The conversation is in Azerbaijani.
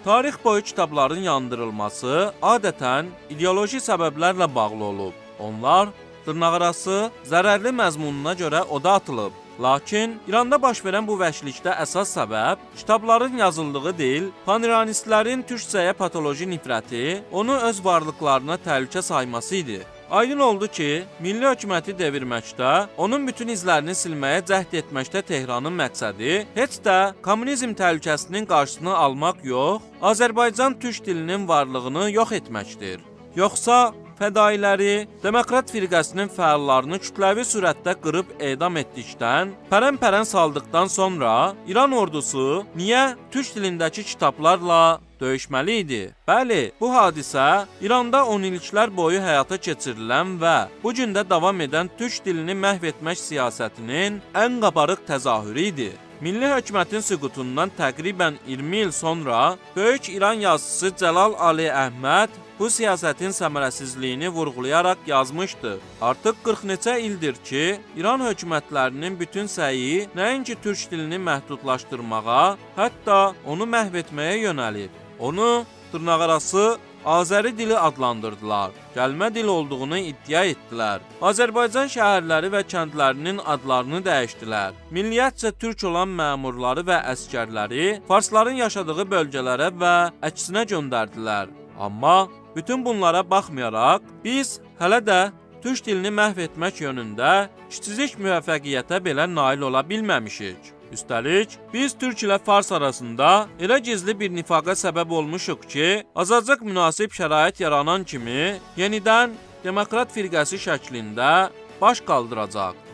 Tarix boyu kitabların yandırılması adətən ideoloji səbəblərlə bağlı olub. Onlar dırnaqarası zərərli məzmununa görə oda atılıb. Lakin İranda baş verən bu vəhşilikdə əsas səbəb kitabların yazıldığı dil, panİranistlərin türkcəyə patoloji nifrəti onu öz varlıqlarına təhlükə sayması idi. Aydın oldu ki, milli hökuməti devirməkdə, onun bütün izlərini silməyə cəhd etməkdə Tehranın məqsədi heç də kommunizm təhlükəsinin qarşısını almaq yox, Azərbaycan türk dilinin varlığını yox etməkdir. Yoxsa fədailəri, demokrat firqəsinin fəallarını kütləvi sürətdə qırıb edam etdikdən, pərən-pərən saldıqdan sonra İran ordusu niyə türk dilindəki kitablarla döyüşməli idi? Bəli, bu hadisə İranda 10 illiklər boyu həyata keçirilən və bu gün də davam edən türk dilini məhv etmək siyasətinin ən qabarıq təzahürü idi. Milli hökumətin süqutundan təqribən 20 il sonra böyük İran yazıçısı Cəlal Ali Əhməd bu siyasətin səmərəsizliyini vurğulayaraq yazmışdı. Artıq 40 neçə ildir ki, İran hökumətlərinin bütün səyi nəinki türk dilini məhdudlaşdırmağa, hətta onu məhv etməyə yönəlib. Onu dırnaqarası Azəri dili adlandırdılar. Gəlmə dil olduğunu iddia etdilər. Azərbaycan şəhərləri və kəndlərinin adlarını dəyişdilər. Milliyyətcə türk olan məmurları və əskərləri farsların yaşadığı bölgələrə və əksinə göndərdilər. Amma bütün bunlara baxmayaraq, biz hələ də türk dilini məhv etmək yönündə kiçicik müvəffəqiyyətə belə nail ola bilməmişik. Üstəlik, biz türk ilə fars arasında elə gizli bir nifaqa səbəb olmuşuq ki, azacıq münasib şərait yaranan kimi yenidən demokrat firqəsi şəklində baş qaldıracaq.